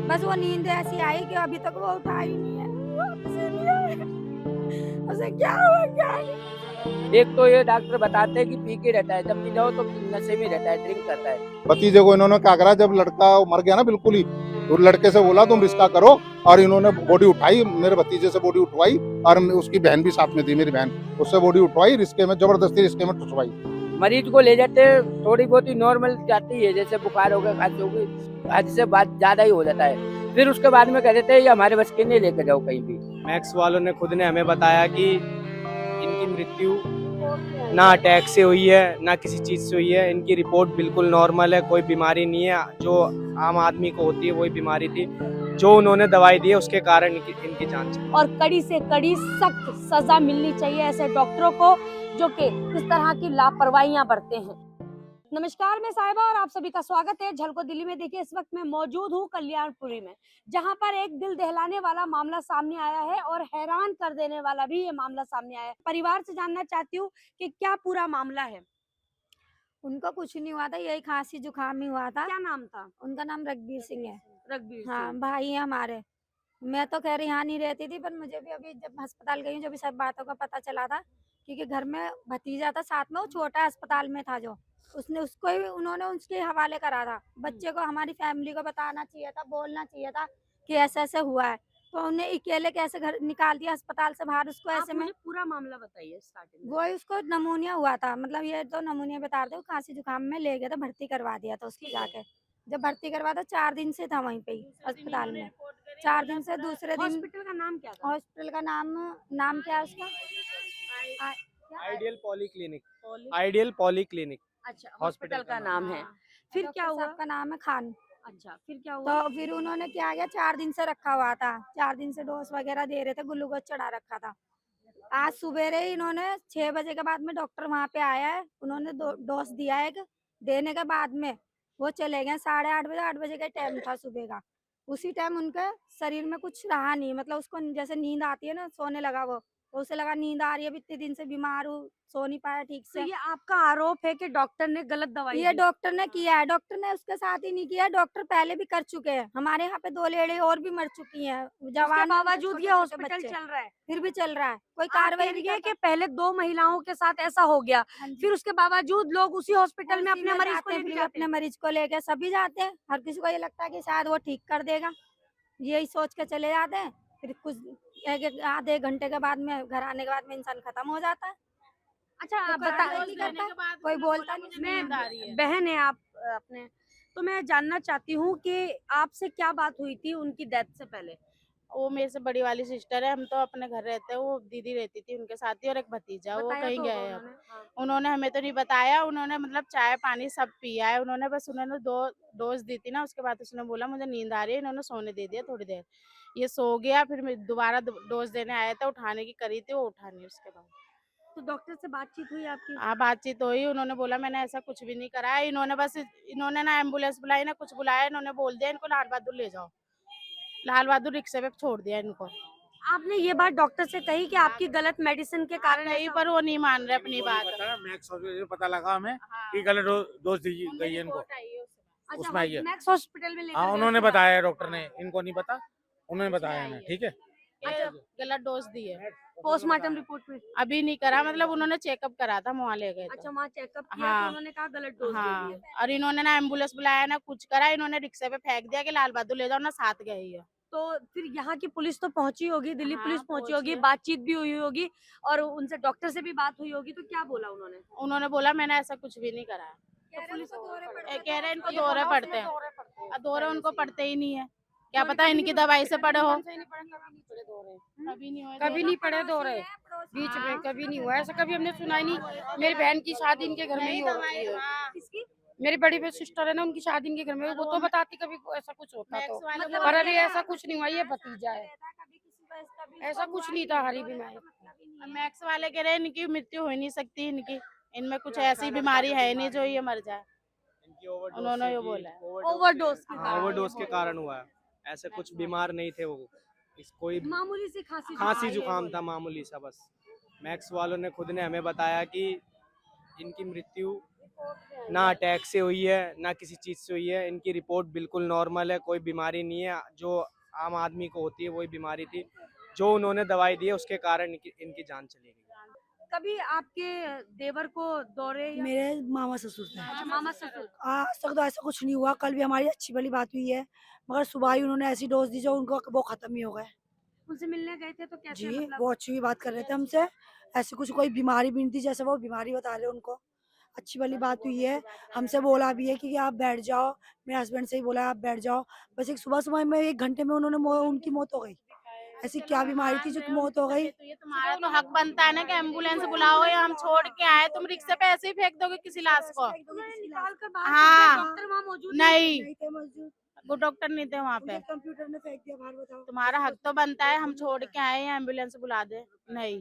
बस वो नींद ऐसी आई कि अभी तक वो उठा ही नहीं है, वापस ही नहीं आया। उसे क्या हुआ क्या नहीं। एक तो ये डॉक्टर बताते हैं कि पी के रहता है, जब भी जाओ तो नशे में रहता है, ड्रिंक करता है। भतीजे को इन्होंने क्या करा, जब लड़का मर गया ना बिल्कुल ही, तो लड़के से बोला तुम रिश्ता करो, और इन्होंने बॉडी उठाई, मेरे भतीजे से बॉडी उठवाई, और उसकी बहन भी साथ में थी, मेरी बहन, उससे बॉडी उठवाई, रिश्ते में जबरदस्ती रिश्ते में ठुसवाई। मरीज को ले जाते थोड़ी बहुत ही नॉर्मल जाती है, जैसे बुखार हो गया, खांसी हो गई, हद से बात ज्यादा ही हो जाता है, फिर उसके बाद में कह देते हैं ये हमारे बस के नहीं, लेके जाओ कहीं भी। मैक्स वालों ने खुद ने हमें बताया कि इनकी मृत्यु ना अटैक से हुई है, ना किसी चीज से हुई है। इनकी रिपोर्ट बिल्कुल नॉर्मल है, कोई बीमारी नहीं है, जो आम आदमी को होती है वही बीमारी थी। जो उन्होंने दवाई दी है उसके कारण इनकी जान चली। और कड़ी से कड़ी सख्त सजा मिलनी चाहिए ऐसे डॉक्टरों को जो कि इस तरह की लापरवाहियां बरते हैं। नमस्कार, मैं साहिबा और आप सभी का स्वागत है झलको दिल्ली में। देखिए, इस वक्त मैं मौजूद हूँ कल्याणपुरी में, जहां पर एक दिल दहलाने वाला मामला सामने आया है और हैरान कर देने वाला भी ये मामला सामने आया है। परिवार से जानना चाहती हूँ कि क्या पूरा मामला है। उनको कुछ नहीं हुआ था, यही खांसी जुकाम ही हुआ था। क्या नाम था? उनका नाम रघबीर सिंह है। रघबीर हाँ, सिंह। भाई है हमारे। मैं तो खैर यहाँ नहीं रहती थी, पर मुझे भी अभी जब अस्पताल गई हूँ, जब सब बातों का पता चला था, क्योंकि घर में भतीजा था साथ में, वो छोटा अस्पताल में था, जो उसने उसको ही उन्होंने उसके हवाले करा था। बच्चे को हमारी फैमिली को बताना चाहिए था, बोलना चाहिए था कि ऐसे ऐसे हुआ है, तो उन्हें अकेले कैसे घर निकाल दिया अस्पताल से बाहर उसको आप ऐसे में। मुझे पूरा मामला बताइए स्टार्टिंग में। वो उसको नमूनिया हुआ था, मतलब ये तो नमूनिया बता रहे थे, खांसी जुकाम में ले गया था, भर्ती करवा दिया था उसको जाके। जब भर्ती करवा था 4 दिन से था वहीं पे ही अस्पताल में। 4 दिन से दूसरे दिन हॉस्पिटल का नाम क्या था? हॉस्पिटल का नाम क्या है उसका? Ideal poly clinic. Ideal poly clinic अच्छा, हॉस्पिटल का नाम है। फिर क्या हुआ? का नाम है खान। अच्छा, फिर क्या हुआ? तो फिर उन्होंने क्या किया, 4 दिन से रखा हुआ था, 4 दिन से डोज वगैरह दे रहे थे, ग्लूकोज चढ़ा रखा था। आज सुबेरे ही इन्होंने 6 बजे के बाद में डॉक्टर वहाँ पे आया है, उन्होंने डोज दिया है। देने के बाद में वो चले गए 8:30 बजे, 8 बजे का टाइम था सुबह का। उसी टाइम उनके शरीर में कुछ रहा नहीं, मतलब उसको जैसे नींद आती है ना, सोने लगा वो, तो उसे लगा नींद आ रही है, इतने दिन से बीमार हूँ, सो नहीं पाया ठीक तो से। ये आपका आरोप है कि डॉक्टर ने गलत दवाई ये दी? डॉक्टर ने किया है, डॉक्टर ने उसके साथ ही नहीं किया, डॉक्टर पहले भी कर चुके हैं, हमारे यहाँ पे 2 लेडी और भी मर चुकी हैं, उसके जवान बावजूद ये छोटे-छोटे हॉस्पिटल बच्चे। चल रहा है। फिर भी चल रहा है, कोई आप कह कार्रवाई रही नहीं है करता। कि पहले 2 महिलाओं के साथ ऐसा हो गया, हाँ जी। फिर उसके बावजूद लोग उसी हॉस्पिटल में उसी अपने मरीज को जाते हैं, लेके फिर जाते अपने हैं। मरीज को लेके सभी जाते हैं, हर किसी को ये लगता है कि शायद वो ठीक कर देगा, यही सोच के चले जाते हैं। फिर कुछ आधे घंटे के बाद में घर आने के बाद में इंसान खत्म हो जाता है। अच्छा, आप कोई बता, कार्रवाई नहीं करता, कोई बोलता नहीं। मैं बहन है आप अपने, तो मैं जानना चाहती हूँ कि आपसे क्या बात हुई थी उनकी डेथ से पहले? वो मेरे से बड़ी वाली सिस्टर है, हम तो अपने घर रहते हैं, वो दीदी रहती थी उनके साथ ही, और एक भतीजा, वो बताया कहीं तो गए होगा हैं उन्होंने। अब। हाँ। उन्होंने हमें तो नहीं बताया, उन्होंने मतलब चाय पानी सब पिया है उन्होंने, बस उन्होंने 2 डोज दी थी ना, उसके बाद उसने बोला मुझे नींद आ रही है, इन्होंने सोने दे दिया थोड़ी देर, ये सो गया, फिर मैं दोबारा डोज देने आया था, उठाने की करी थी, वो उठा नहीं उसके बाद। तो डॉक्टर से बातचीत हुई आपकी? हाँ, बातचीत हुई, उन्होंने बोला मैंने ऐसा कुछ भी नहीं करा है, इन्होंने ना एम्बुलेंस बुलाई ना कुछ बुलाया, इन्होंने बोल दिया इनको लाल बहादुर ले जाओ, लाल बहादुर रिक्शे पे छोड़ दिया इनको। आपने ये बात डॉक्टर से कही कि आपकी गलत मेडिसिन के कारण कहीं ऐसा पर वो नहीं मान रहे अपनी बात। मैक्स हॉस्पिटल से पता लगा हमें हाँ। कि गलत डोज दी गई है इनको। अच्छा, उसमें आई है। मैक्स हॉस्पिटल में लेकर हाँ, गए उन्होंने उसके बाद? बताया, डॉक्टर ने, इनको नहीं पता, उन्होंने बताया हमें, ठीक है। अच्छा, गलत डोज दी है, पोस्टमार्टम रिपोर्ट में? अभी नहीं करा, मतलब उन्होंने चेकअप करा था, वहाँ ले गए अच्छा, थे। वहाँ चेकअप किया तो हाँ। उन्होंने कहा गलत डोज दे हाँ, दिया। और इन्होंने ना एम्बुलेंस बुलाया ना कुछ करा, इन्होंने रिक्शे पे फेंक दिया कि लाल बहादुर ले जाओ ना, साथ गई है। तो फिर यहाँ की पुलिस तो पहुंची होगी, दिल्ली हाँ, पुलिस पहुंची होगी, पहुंची है। बातचीत भी हुई होगी और उनसे डॉक्टर से भी बात हुई होगी, तो क्या बोला उन्होंने? उन्होंने बोला मैंने ऐसा कुछ भी नहीं करा है। कह रहे कह रहे इनको दौरे पड़ते हैं, और दौरे उनको पड़ते ही नहीं है, क्या पता इनकी दवाई से पड़े हो। कभी नहीं हुए कभी नहीं पड़े दौरे बीच में, कभी नहीं हुआ ऐसा, कभी हमने सुना ही नहीं। मेरी बहन की शादी इनके घर में ही हो रही है। किसकी? मेरी बड़ी बहन सिस्टर है ना, उनकी शादी इनके घर में, वो तो बताती कभी ऐसा कुछ होता तो, मतलब पर अभी ऐसा कुछ नहीं हुआ, ये भतीजा है, ऐसा कुछ नहीं था। हरी बीमारी मैक्स वाले कह रहे हैं इनकी मृत्यु हो ही नहीं सकती, इनमें कुछ ऐसी बीमारी है नहीं जो ये मर जाए, उन्होंने ये बोला है। ओवरडोज के कारण। ओवरडोज के कारण हुआ है, ऐसे कुछ बीमार नहीं थे वो, कोई मामूली सी खांसी खांसी जुकाम था मामूली सा बस। मैक्स वालों ने खुद ने हमें बताया कि इनकी मृत्यु ना अटैक से हुई है ना किसी चीज़ से हुई है। इनकी रिपोर्ट बिल्कुल नॉर्मल है, कोई बीमारी नहीं है। जो आम आदमी को होती है वही बीमारी थी। जो उन्होंने दवाई दी है उसके कारण इनकी जान चली गई। कभी आपके देवर को दौरे या मेरे मामा ससुर थे। अच्छा, मामा ससुर आज तक तो ऐसा कुछ नहीं हुआ। कल भी हमारी अच्छी भली बात हुई है, मगर सुबह ही उन्होंने ऐसी डोज दी जो उनको वो खत्म ही हो गए। उनसे मिलने गए थे तो कैसे जी मतलब वो अच्छी भी बात कर रहे थे हमसे। ऐसी कुछ कोई बीमारी भी नहीं थी जैसे वो बीमारी बता रहे उनको। अच्छी भली बात हुई है। हमसे बोला भी है कि आप बैठ जाओ। मेरे हस्बैंड से ही बोला आप बैठ जाओ। बस एक सुबह सुबह में 1 घंटे में उनकी मौत हो गई। ऐसी क्या बीमारी थी जो कि मौत हो गई? तो ये तुम्हारा तो हक बनता है ना कि एम्बुलेंस बुलाओ, या हम छोड़ के आए, तुम रिक्शे पे ऐसे ही फेंक दोगे किसी लाश को? निकाल कर बाहर हाँ। डॉक्टर वहाँ मौजूद नहीं, नहीं थे मौजूद। वो डॉक्टर नहीं थे वहाँ पे। कंप्यूटर ने फेंक दिया बाहर, बताओ। तुम्हारा हक तो बनता है हम छोड़ के आए या एम्बुलेंस बुला दे। नहीं,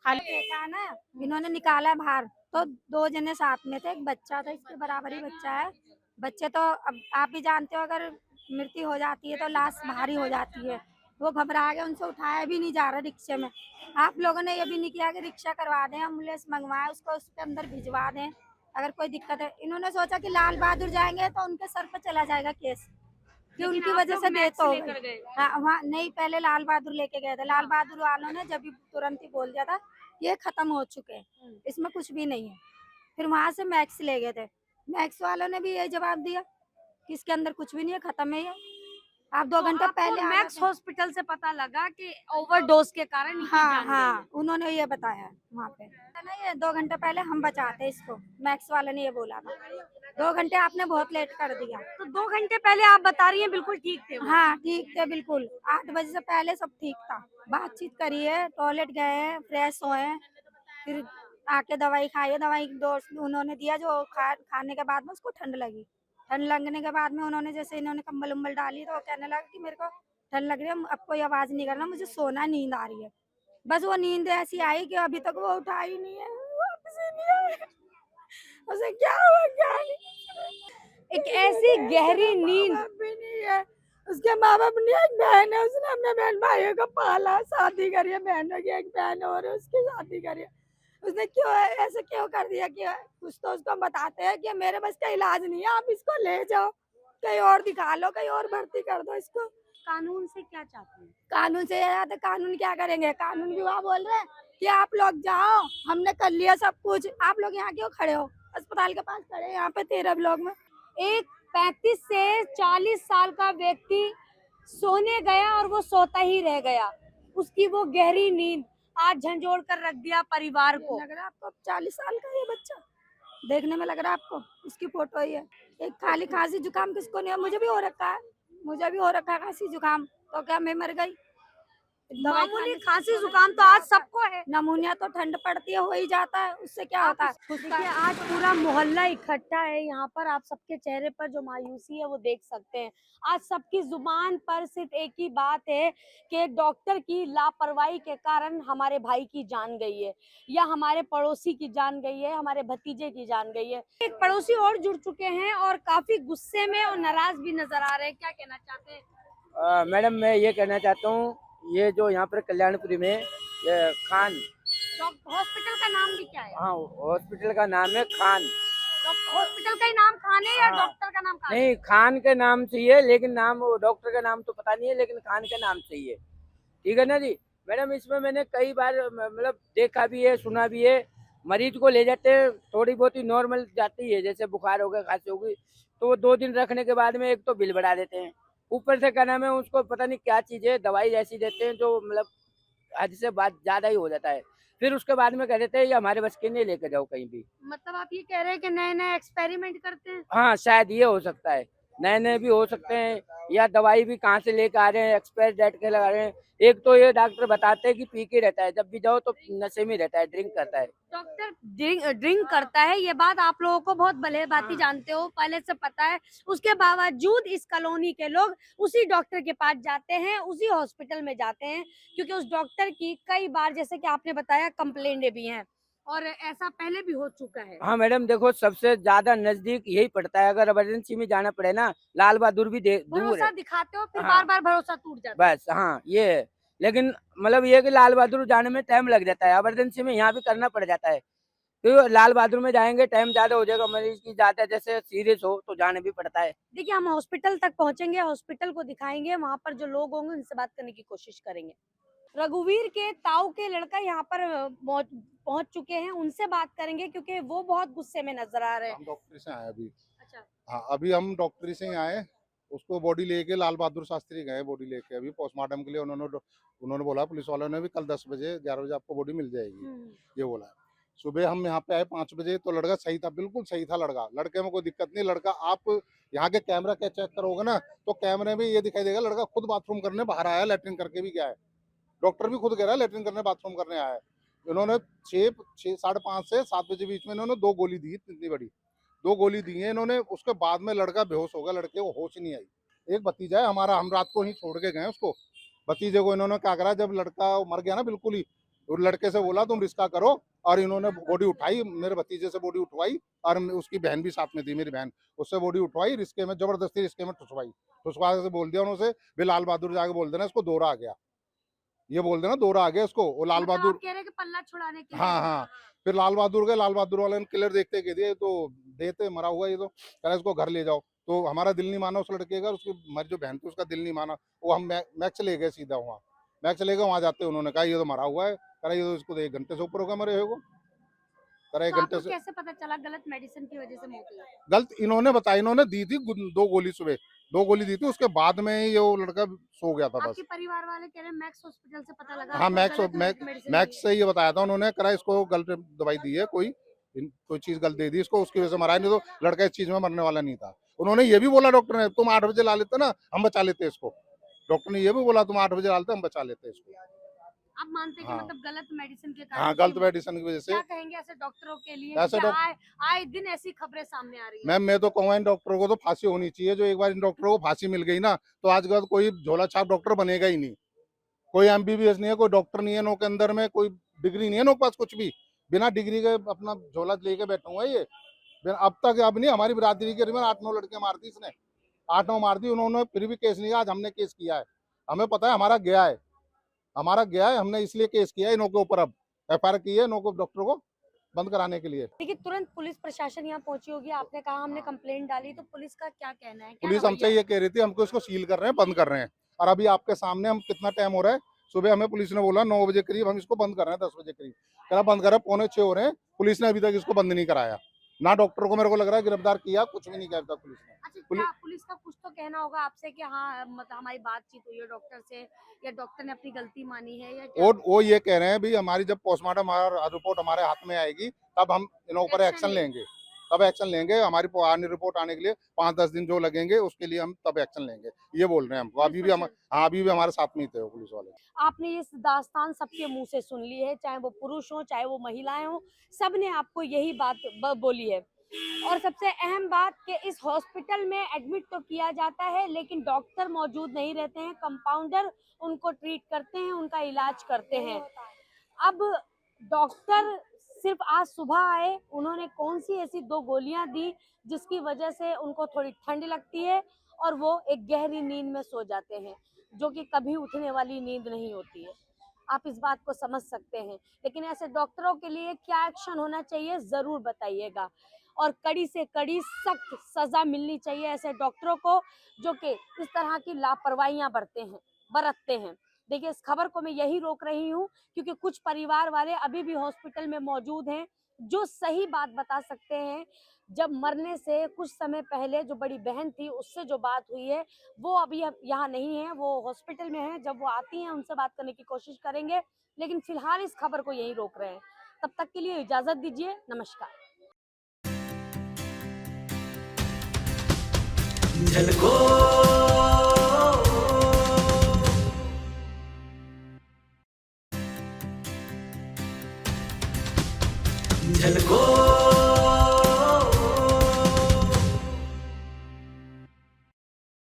खाली देखा है ना, इन्होंने निकाला बाहर तो 2 जने साथ में थे, एक बच्चा था, इसके बराबर ही बच्चा है। बच्चे तो अब आप भी जानते हो, अगर मृत्यु हो जाती है तो लाश भारी हो जाती है। वो घबरा गए, उनसे उठाया भी नहीं जा रहा रिक्शे में। आप लोगों ने ये भी नहीं किया कि रिक्शा करवा दें, एम्बुलेंस मंगवाएं, उसको उसके अंदर भिजवा दें अगर कोई दिक्कत है। इन्होंने सोचा कि लाल बहादुर जाएंगे तो उनके सर पर चला जाएगा केस, कि लेकिन उनकी आप वजह लोग से मैक्स डेथ हो लेकर गई। गए। हाँ, वहाँ नहीं, पहले लाल बहादुर लेके गए थे। लाल बहादुर वालों ने जब भी तुरंत ही बोल दिया था ये खत्म हो चुके हैं, इसमें कुछ भी नहीं है। फिर वहां से मैक्स ले गए थे, मैक्स वालों ने भी यही जवाब दिया कि इसके अंदर कुछ भी नहीं है, खत्म है ये। आप 2 घंटे पहले आ मैक्स जाते। हॉस्पिटल से पता लगा कि ओवरडोज के कारण इनकी हाँ जान गई हाँ, है। उन्होंने ये बताया वहाँ पे ना, ये 2 घंटे पहले हम बचाते इसको, मैक्स वाले ने ये बोला था। 2 घंटे आपने बहुत लेट कर दिया। तो 2 घंटे पहले आप बता रही हैं बिल्कुल ठीक थे वो। हाँ ठीक थे बिल्कुल, 8 बजे से पहले सब ठीक था। बातचीत करी है, टॉयलेट गए हैं, फ्रेश हुए हैं, फिर आके दवाई खाई है। दवाई डोज उन्होंने दिया जो खाने के बाद में उसको ठंड लगी। ठंड लगने के बाद में उन्होंने जैसे इन्होंने कंबल उम्बल डाली तो वो कहने लगा कि मेरे को ठंड लग रही है, अब कोई आवाज नहीं करना, मुझे सोना, नींद आ रही है। बस वो नींद ऐसी आई कि अभी तक वो उठा ही नहीं है, वापस ही नहीं आया। उसे क्या हुआ क्या नहीं। एक ऐसी गहरी नींद। माँ-बाप भी नहीं है, उसके माँ बाप नहीं, एक बहन है, उसने अपने बहन भाइयों को पाला, शादी करी है, बहनों की एक बहन और है, उसकी शादी करी है। उसने क्यों ऐसे क्यों कर दिया कि कुछ तो उसको बताते हैं कि मेरे बस का इलाज नहीं है, आप इसको ले जाओ, कहीं और दिखा लो, कहीं और भर्ती कर दो इसको। कानून से क्या चाहते हैं? कानून से याद है, कानून क्या करेंगे? कानून भी वहाँ बोल रहे हैं कि आप लोग जाओ, हमने कर लिया सब कुछ, आप लोग यहाँ क्यों खड़े हो? अस्पताल के पास खड़े हैं यहाँ पे 13 लोग में। एक 35 से 40 साल का व्यक्ति सोने गया और वो सोता ही रह गया। उसकी वो गहरी नींद आज झंझोड़ कर रख दिया परिवार को। लग रहा है आपको 40 साल का ये बच्चा देखने में लग रहा है आपको? उसकी फोटो ही है। एक खाली खांसी जुकाम किसको नहीं है? मुझे भी हो रखा है, मुझे भी हो रखा है खांसी जुकाम, तो क्या मैं मर गई? दवाई मामूली खाने से खांसी हो जुकाम तो रखा आज सबको है। नमूनिया तो ठंड पड़ती है हो ही जाता है, उससे क्या होता है? देखिए आज पूरा मोहल्ला इकट्ठा है यहाँ पर। आप सबके चेहरे पर जो मायूसी है वो देख सकते हैं। आज सबकी जुबान पर सिर्फ एक ही बात है कि डॉक्टर की लापरवाही के कारण हमारे भाई की जान गई है, या हमारे पड़ोसी की जान गई है, हमारे भतीजे की जान गई है। एक पड़ोसी और जुड़ चुके हैं और काफी गुस्से में और नाराज भी नजर आ रहे हैं। क्या कहना चाहते हैं? मैडम मैं ये कहना चाहता हूँ, ये जो यहाँ पर कल्याणपुरी में ये खान, हॉस्पिटल का नाम भी क्या है? हाँ हॉस्पिटल का नाम है खान। हॉस्पिटल का ही नाम खान है या हाँ। डॉक्टर का नाम खान है? नहीं, खान के नाम से ही है, लेकिन नाम वो डॉक्टर का नाम तो पता नहीं है, लेकिन खान के नाम से ही है। ठीक है ना जी मैडम? इसमें मैंने कई बार मतलब देखा भी है, सुना भी है। मरीज को ले जाते हैं, थोड़ी बहुत ही नॉर्मल जाती है, जैसे बुखार हो गया, खांसी हो गई, तो वो 2 दिन रखने के बाद में एक तो बिल बढ़ा देते हैं, ऊपर से क्या नाम है, उसको पता नहीं क्या चीज़ है, दवाई ऐसी देते हैं जो मतलब हद से बात ज़्यादा ही हो जाता है। फिर उसके बाद में कह देते हैं ये हमारे बस के नहीं, लेके जाओ कहीं भी। मतलब आप ये कह रहे हैं कि नए नए एक्सपेरिमेंट करते हैं? हाँ शायद ये हो सकता है, नए नए भी हो सकते हैं, या दवाई भी कहाँ से लेके आ रहे हैं, एक्सपायर डेट के लगा रहे हैं। एक तो ये डॉक्टर बताते हैं कि पी के रहता है, जब भी जाओ तो नशे में रहता है, ड्रिंक करता है। डॉक्टर ड्रिंक करता है, ये बात आप लोगों को बहुत भले भांति जानते हो, पहले से पता है। उसके बावजूद इस कॉलोनी के लोग उसी डॉक्टर के पास जाते हैं, उसी हॉस्पिटल में जाते हैं, क्योंकि उस डॉक्टर की कई बार, जैसे कि आपने बताया, कंप्लेंटें भी हैं और ऐसा पहले भी हो चुका है। हाँ मैडम देखो, सबसे ज्यादा नजदीक यही पड़ता है, अगर इमरजेंसी में जाना पड़े ना, लाल बहादुर भी दूर भरोसा है। दिखाते हो, फिर हाँ। बार बार भरोसा टूट जाता है। बस हाँ ये है, लेकिन मतलब ये कि लाल बहादुर जाने में टाइम लग जाता है, इमरजेंसी में यहाँ भी करना पड़ जाता है। तो लाल बहादुर में जाएंगे, टाइम ज्यादा हो जाएगा, मरीज की ज्यादा जैसे सीरियस हो तो जाने भी पड़ता है। देखिए हम हॉस्पिटल तक पहुंचेंगे, हॉस्पिटल को दिखाएंगे, वहां पर जो लोग होंगे उनसे बात करने की कोशिश करेंगे। रघुवीर के ताऊ के लड़का यहाँ पर पहुंच चुके हैं, उनसे बात करेंगे क्योंकि वो बहुत गुस्से में नजर आ रहे हैं। हम डॉक्टरी से आए अभी। अच्छा। हाँ, अभी हम डॉक्टरी से ही आए। उसको बॉडी लेके लाल बहादुर शास्त्री गए, बॉडी लेके अभी पोस्टमार्टम के लिए। उन्होंने बोला पुलिस वालों ने भी कल 10 बजे 11 बजे आपको बॉडी मिल जाएगी, ये बोला। सुबह हम यहाँ पे आए 5 बजे, तो लड़का सही था, बिल्कुल सही था लड़का। लड़के में कोई दिक्कत नहीं। लड़का आप यहाँ के कैमरा के चेक करोगे ना, तो कैमरे में ये दिखाई देगा लड़का खुद बाथरूम करने बाहर आया, लेटरिन करके भी गया है। डॉक्टर भी खुद कह रहा है लेटरिन करने बाथरूम करने आया है। इन्होंने 5:30 से 7 बजे बीच में इन्होंने 2 गोली दी, इतनी बड़ी 2 गोली दी है इन्होंने। उसके बाद में लड़का बेहोश हो गया, लड़के को होश नहीं आई। एक भतीजा है हमारा, हम रात को ही छोड़ के गए उसको। भतीजे को इन्होंने क्या करा, जब लड़का मर गया ना बिल्कुल ही, तो लड़के से बोला तुम रिश्ता करो, और इन्होंने बॉडी उठाई, मेरे भतीजे से बॉडी उठवाई, और उसकी बहन भी साथ में थी, मेरी बहन, उससे बॉडी उठवाई, रिश्ते में जबरदस्ती रिश्ते में ठुसवा के बोल दिया उन्होंने भी लाल बहादुर जाके बोल देना इसको दौरा आ गया, ये बोल देना दौरा आ गया इसको। वो लाल मतलब बहादुर आप कह रहे हैं कि पल्ला छुड़ाने के लिए। हाँ, फिर लाल बहादुर गए, लाल बहादुर वाले ने किलर देखते कह दिए तो देते मरा हुआ ये, तो कह रहा इसको घर ले जाओ। तो हमारा दिल नहीं माना उस लड़के का, उसकी हमारी जो बहन थी उसका दिल नहीं माना। वो हम मैक्स ले गए सीधा, वहाँ मैक्स ले गए। वहाँ जाते उन्होंने कहा ये तो मरा हुआ है, कह रहा ये तो इसको 1 घंटे से ऊपर होगा मरे हुए, कह 1 तो घंटे आपको से। कैसे पता चला गलत मेडिसिन की वजह से मौत हुई? गलत इन्होंने बताया, इन्होंने दी थी 2 गोली, सुबह 2 गोली दी थी, उसके बाद में ही ये वो लड़का सो गया था बस। आपके परिवार वाले कह रहे हैं मैक्स हॉस्पिटल से पता लगा। हाँ, आपको गलत medicine मैक्स दी से ये बताया था उन्होंने, करा इसको गलत दवाई दी है, कोई चीज गलत दे दी इसको, उसकी वजह से मरा। नहीं तो लड़का इस चीज में मरने वाला नहीं था। उन्होंने ये भी बोला डॉक्टर ने, तुम 8 बजे ला लेते ना, हम बचा लेते इसको। डॉक्टर ने ये भी बोला तुम 8 बजे डालते, हम बचा लेते इसको। आप मानते हैं कि हाँ। मतलब गलत मेडिसिन के कारण? हाँ, गलत मेडिसिन की वजह से। क्या कहेंगे ऐसे डॉक्टरों के लिए? ऐसे कि डॉक्टर- आए दिन ऐसी खबरें सामने आ रही है। मैम मैं तो कहूँगा इन डॉक्टरों को तो फांसी होनी चाहिए। जो एक बार इन डॉक्टरों को फांसी मिल गई ना, तो आज के बाद कोई झोला छाप डॉक्टर बनेगा ही नहीं। कोई MBBS नहीं है, कोई डॉक्टर नहीं है नो के अंदर में, कोई डिग्री नहीं है नो के पास कुछ भी। बिना डिग्री के अपना झोला लेके बैठा हुआ ये। अब तक अब नहीं, हमारी बिरादरी के 8-9 लड़के मार दी इसने, 8-9 मार दी उन्होंने, फिर भी केस नहीं। आज हमने केस किया है, हमें पता है हमारा गया है, हमने इसलिए केस किया है इनों के ऊपर। अब FIR की है इनों को, डॉक्टर को बंद कराने के लिए। देखिए तुरंत पुलिस प्रशासन यहाँ पहुंची होगी, आपने कहा हमने कंप्लेंट डाली, तो पुलिस का क्या कहना है? क्या पुलिस हमसे रवैया ये कह रही थी हमको इसको सील कर रहे हैं, बंद कर रहे हैं। और अभी आपके सामने हम कितना टाइम हो रहा है, सुबह हमें पुलिस ने बोला 9 बजे करीब हम इसको बंद कर रहे हैं, 10 बजे करीब कह बंद कर रहे हैं, 5:45 हो रहे हैं। पुलिस ने अभी तक इसको बंद नहीं कराया। ना डॉक्टर को मेरे को लग रहा है गिरफ्तार किया, कुछ भी नहीं किया अभी तक पुलिस ने। अच्छा, क्या पुलिस का कुछ तो कहना होगा आपसे कि हाँ मतलब हमारी बातचीत हुई है डॉक्टर से, या डॉक्टर ने अपनी गलती मानी है, या क्या? और वो ये कह रहे हैं भी हमारी जब पोस्टमार्टम रिपोर्ट हमारे हाथ में आएगी तब हम इन ऊपर Action एक्शन लेंगे, तब एक्शन लेंगे। हमारी रिपोर्ट आने के लिए 5-10 दिन जो लगेंगे उसके लिए हम तब एक्शन लेंगे, ये बोल रहे हैं हमको। अभी भी हम अभी भी हमारे साथ में ही थे वो पुलिस वाले। आपने ये दास्तान सबके मुंह से सुन ली है, चाहे वो पुरुष हो चाहे वो महिलाएं हो, सबने आपको यही बात बोली है। और सबसे अहम बात कि इस हॉस्पिटल में एडमिट तो किया जाता है लेकिन डॉक्टर मौजूद नहीं रहते हैं, कंपाउंडर उनको ट्रीट करते हैं, उनका इलाज करते हैं। अब डॉक्टर सिर्फ आज सुबह आए, उन्होंने कौन सी ऐसी 2 गोलियां दी जिसकी वजह से उनको थोड़ी ठंड लगती है और वो एक गहरी नींद में सो जाते हैं, जो कि कभी उठने वाली नींद नहीं होती है। आप इस बात को समझ सकते हैं। लेकिन ऐसे डॉक्टरों के लिए क्या एक्शन होना चाहिए ज़रूर बताइएगा, और कड़ी से कड़ी सख्त सज़ा मिलनी चाहिए ऐसे डॉक्टरों को जो कि इस तरह की लापरवाहियां बरतते हैं। देखिए इस खबर को मैं यही रोक रही हूँ क्योंकि कुछ परिवार वाले अभी भी हॉस्पिटल में मौजूद हैं जो सही बात बता सकते हैं। जब मरने से कुछ समय पहले जो बड़ी बहन थी उससे जो बात हुई है वो अभी यहाँ नहीं है, वो हॉस्पिटल में है। जब वो आती हैं उनसे बात करने की कोशिश करेंगे, लेकिन फिलहाल इस खबर को यही रोक रहे हैं। तब तक के लिए इजाजत दीजिए, नमस्कार। झलको